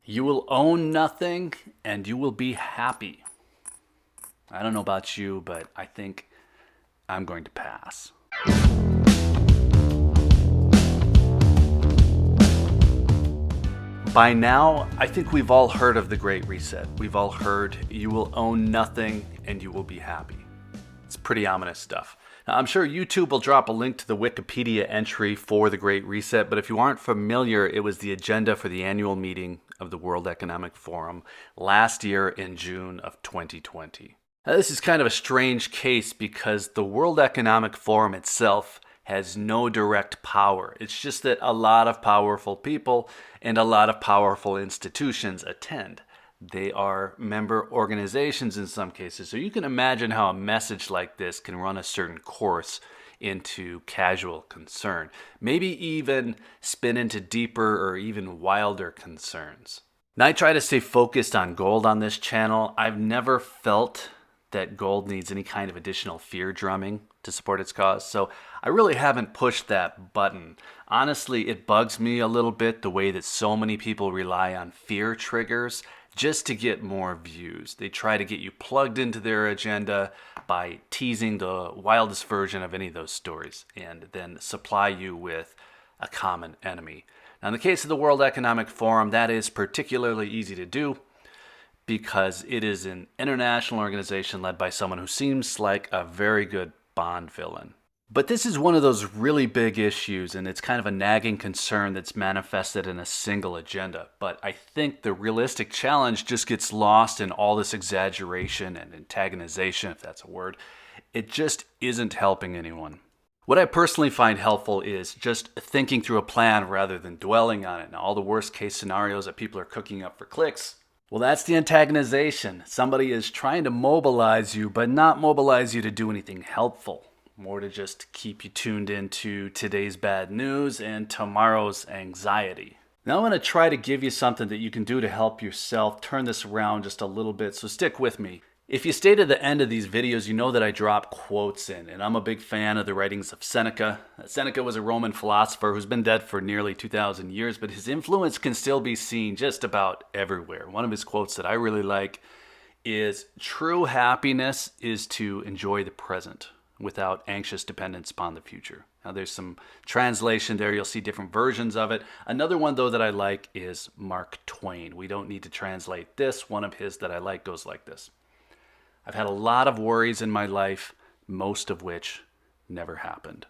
You will own nothing and you will be happy. I don't know about you, but I think I'm going to pass. By now, I think we've all heard of the Great Reset. We've all heard you will own nothing and you will be happy. It's pretty ominous stuff. Now, I'm sure YouTube will drop a link to the Wikipedia entry for the Great Reset, but if you aren't familiar, it was the agenda for the annual meeting of the World Economic Forum last year in June of 2020. Now, this is kind of a strange case because the World Economic Forum itself has no direct power. It's just that a lot of powerful people and a lot of powerful institutions attend. They are member organizations in some cases. So you can imagine how a message like this can run a certain course into casual concern. Maybe even spin into deeper or even wilder concerns. Now I try to stay focused on gold on this channel. I've never felt that gold needs any kind of additional fear drumming to support its cause. So I really haven't pushed that button. Honestly, it bugs me a little bit the way that so many people rely on fear triggers just to get more views. They try to get you plugged into their agenda by teasing the wildest version of any of those stories and then supply you with a common enemy. Now, in the case of the World Economic Forum, that is particularly easy to do because it is an international organization led by someone who seems like a very good Bond villain. But this is one of those really big issues, and it's kind of a nagging concern that's manifested in a single agenda. But I think the realistic challenge just gets lost in all this exaggeration and antagonization, if that's a word. It just isn't helping anyone. What I personally find helpful is just thinking through a plan rather than dwelling on it. Now, all the worst case scenarios that people are cooking up for clicks, well, that's the antagonization. Somebody is trying to mobilize you, but not mobilize you to do anything helpful. More to just keep you tuned into today's bad news and tomorrow's anxiety. Now I'm going to try to give you something that you can do to help yourself turn this around just a little bit, so stick with me. If you stay to the end of these videos, you know that I drop quotes in, and I'm a big fan of the writings of Seneca. Seneca was a Roman philosopher who's been dead for nearly 2,000 years, but his influence can still be seen just about everywhere. One of his quotes that I really like is, "True happiness is to enjoy the present without anxious dependence upon the future." Now there's some translation there. You'll see different versions of it. Another one, though, that I like is Mark Twain. We don't need to translate this. One of his that I like goes like this: "I've had a lot of worries in my life, most of which never happened."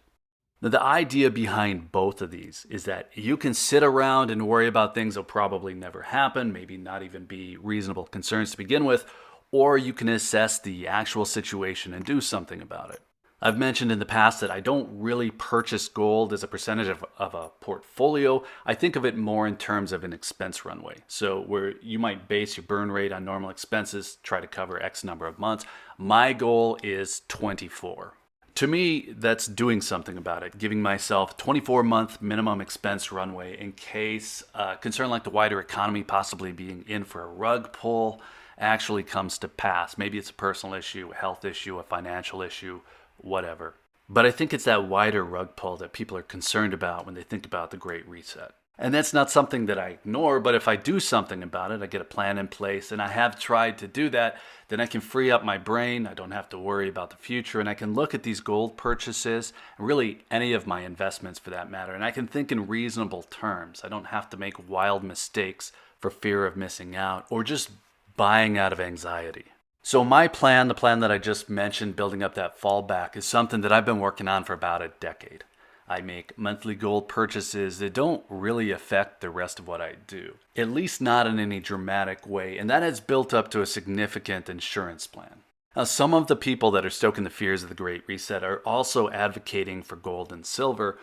Now, the idea behind both of these is that you can sit around and worry about things that will probably never happen, maybe not even be reasonable concerns to begin with, or you can assess the actual situation and do something about it. I've mentioned in the past that I don't really purchase gold as a percentage of a portfolio. I think of it more in terms of an expense runway. So where you might base your burn rate on normal expenses, try to cover X number of months. My goal is 24. To me, that's doing something about it, giving myself 24-month minimum expense runway in case a concern like the wider economy possibly being in for a rug pull actually comes to pass. Maybe it's a personal issue, a health issue, a financial issue, whatever. But I think it's that wider rug pull that people are concerned about when they think about the Great Reset. And that's not something that I ignore, but if I do something about it, I get a plan in place, and I have tried to do that, then I can free up my brain. I don't have to worry about the future, and I can look at these gold purchases, and really any of my investments for that matter, and I can think in reasonable terms. I don't have to make wild mistakes for fear of missing out or just buying out of anxiety. So my plan, the plan that I just mentioned, building up that fallback, is something that I've been working on for about a decade. I make monthly gold purchases that don't really affect the rest of what I do, at least not in any dramatic way, and that has built up to a significant insurance plan. Now, some of the people that are stoking the fears of the Great Reset are also advocating for gold and silver,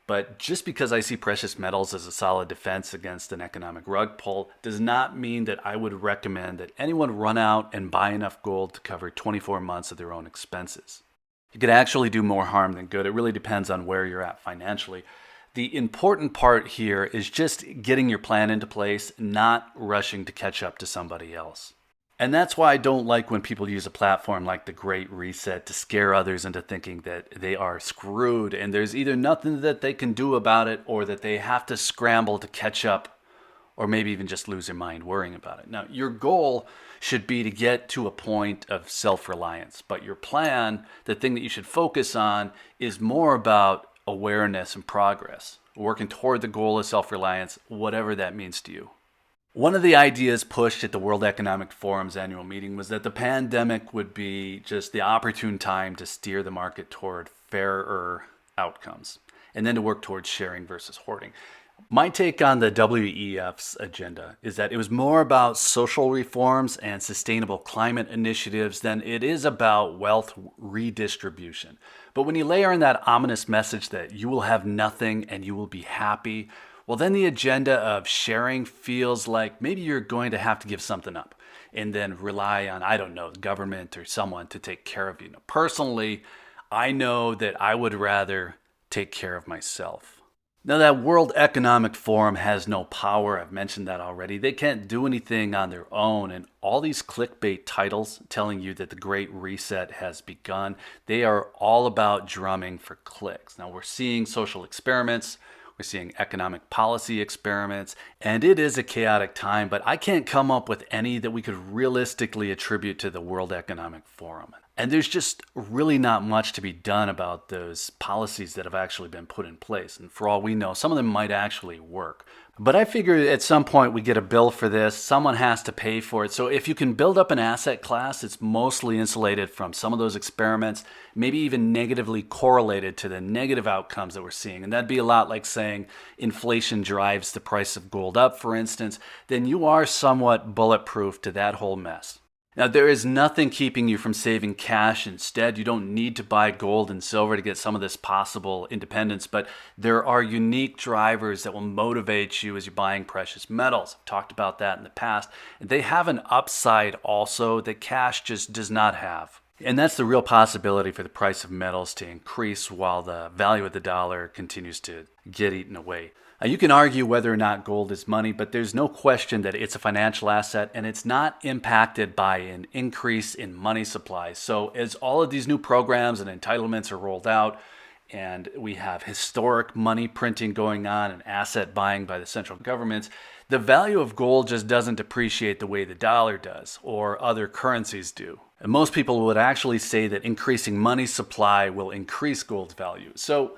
but just because I see precious metals as a solid defense against an economic rug pull does not mean that I would recommend that anyone run out and buy enough gold to cover 24 months of their own expenses. You could actually do more harm than good. It really depends on where you're at financially. The important part here is just getting your plan into place, not rushing to catch up to somebody else. And that's why I don't like when people use a platform like the Great Reset to scare others into thinking that they are screwed and there's either nothing that they can do about it or that they have to scramble to catch up or maybe even just lose your mind worrying about it. Now, your goal should be to get to a point of self-reliance, but your plan, the thing that you should focus on, is more about awareness and progress, working toward the goal of self-reliance, whatever that means to you. One of the ideas pushed at the World Economic Forum's annual meeting was that the pandemic would be just the opportune time to steer the market toward fairer outcomes, and then to work towards sharing versus hoarding. My take on the WEF's agenda is that it was more about social reforms and sustainable climate initiatives than it is about wealth redistribution. But when you layer in that ominous message that you will have nothing and you will be happy, well, then the agenda of sharing feels like maybe you're going to have to give something up and then rely on, I don't know, the government or someone to take care of you. Now, personally, I know that I would rather take care of myself. Now, that World Economic Forum has no power. I've mentioned that already. They can't do anything on their own. And all these clickbait titles telling you that the Great Reset has begun, they are all about drumming for clicks. Now, we're seeing social experiments. We're seeing economic policy experiments, and it is a chaotic time, but I can't come up with any that we could realistically attribute to the World Economic Forum. And there's just really not much to be done about those policies that have actually been put in place. And for all we know, some of them might actually work. But I figure at some point we get a bill for this. Someone has to pay for it. So if you can build up an asset class, it's mostly insulated from some of those experiments, maybe even negatively correlated to the negative outcomes that we're seeing. And that'd be a lot like saying inflation drives the price of gold up, for instance. Then you are somewhat bulletproof to that whole mess. Now, there is nothing keeping you from saving cash. Instead, you don't need to buy gold and silver to get some of this possible independence, but there are unique drivers that will motivate you as you're buying precious metals. I've talked about that in the past. And they have an upside also that cash just does not have. And that's the real possibility for the price of metals to increase while the value of the dollar continues to get eaten away. You can argue whether or not gold is money, but there's no question that it's a financial asset and it's not impacted by an increase in money supply. So as all of these new programs and entitlements are rolled out, and we have historic money printing going on and asset buying by the central governments, the value of gold just doesn't depreciate the way the dollar does or other currencies do. And most people would actually say that increasing money supply will increase gold's value. So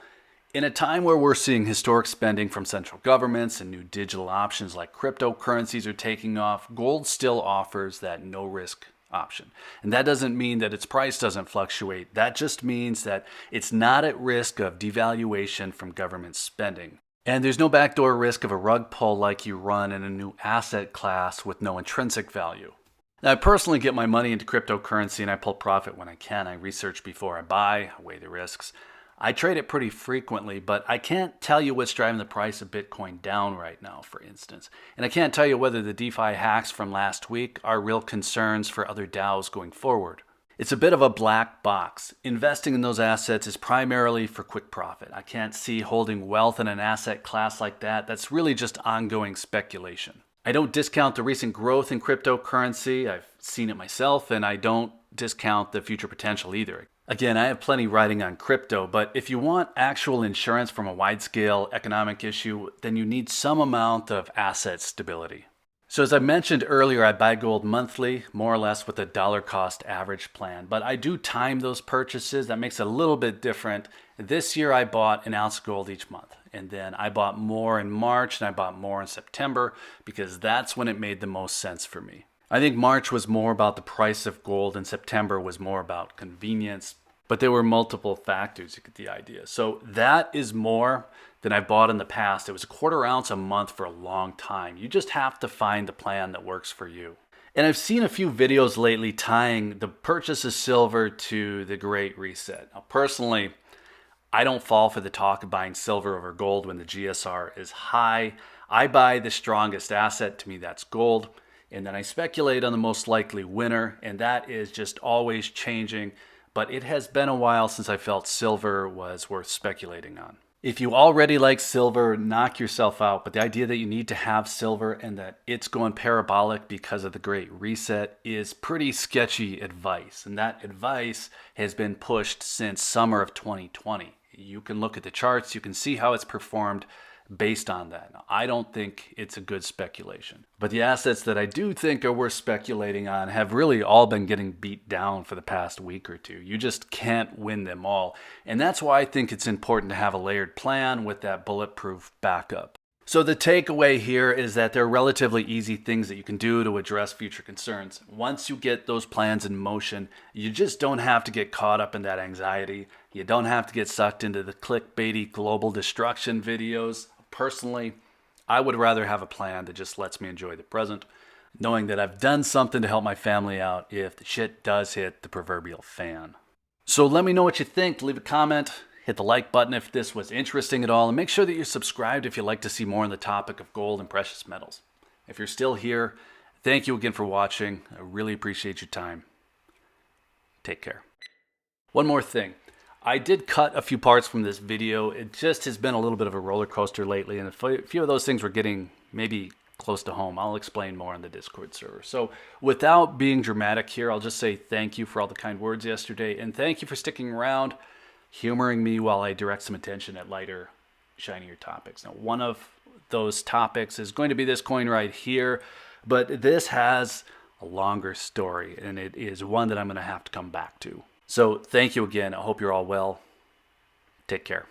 in a time where we're seeing historic spending from central governments and new digital options like cryptocurrencies are taking off, gold still offers that no-risk option. And that doesn't mean that its price doesn't fluctuate. That just means that it's not at risk of devaluation from government spending. And there's no backdoor risk of a rug pull like you run in a new asset class with no intrinsic value. Now, I personally get my money into cryptocurrency and I pull profit when I can. I research before I buy, I weigh the risks. I trade it pretty frequently, but I can't tell you what's driving the price of Bitcoin down right now, for instance. And I can't tell you whether the DeFi hacks from last week are real concerns for other DAOs going forward. It's a bit of a black box. Investing in those assets is primarily for quick profit. I can't see holding wealth in an asset class like that. That's really just ongoing speculation. I don't discount the recent growth in cryptocurrency. I've seen it myself, and I don't discount the future potential either. Again, I have plenty riding on crypto, but if you want actual insurance from a wide-scale economic issue, then you need some amount of asset stability. So as I mentioned earlier, I buy gold monthly, more or less with a dollar cost average plan, but I do time those purchases. That makes it a little bit different. This year I bought an ounce of gold each month, and then I bought more in March and I bought more in September because that's when it made the most sense for me. I think March was more about the price of gold and September was more about convenience, but there were multiple factors. You get the idea. So that is more than I've bought in the past. It was a quarter ounce a month for a long time. You just have to find the plan that works for you. And I've seen a few videos lately tying the purchase of silver to the Great Reset. Now, personally, I don't fall for the talk of buying silver over gold when the GSR is high. I buy the strongest asset. To me, that's gold. And then I speculate on the most likely winner, and that is just always changing. But it has been a while since I felt silver was worth speculating on. If you already like silver, knock yourself out. But the idea that you need to have silver and that it's going parabolic because of the Great Reset is pretty sketchy advice. And that advice has been pushed since summer of 2020. You can look at the charts, you can see how it's performed. based on that. Now, I don't think it's a good speculation. But the assets that I do think are worth speculating on have really all been getting beat down for the past week or two. You just can't win them all. And that's why I think it's important to have a layered plan with that bulletproof backup. So the takeaway here is that there are relatively easy things that you can do to address future concerns. Once you get those plans in motion, you just don't have to get caught up in that anxiety. You don't have to get sucked into the clickbaity global destruction videos. Personally, I would rather have a plan that just lets me enjoy the present, knowing that I've done something to help my family out if the shit does hit the proverbial fan. So let me know what you think. Leave a comment. Hit the like button if this was interesting at all, and make sure that you're subscribed if you'd like to see more on the topic of gold and precious metals. If you're still here, thank you again for watching. I really appreciate your time. Take care. One more thing. I did cut a few parts from this video. It just has been a little bit of a roller coaster lately, and a few of those things were getting maybe close to home. I'll explain more on the Discord server. So without being dramatic here, I'll just say thank you for all the kind words yesterday, and thank you for sticking around, humoring me while I direct some attention at lighter, shinier topics. Now, one of those topics is going to be this coin right here, but this has a longer story, and it is one that I'm going to have to come back to. So thank you again. I hope you're all well. Take care.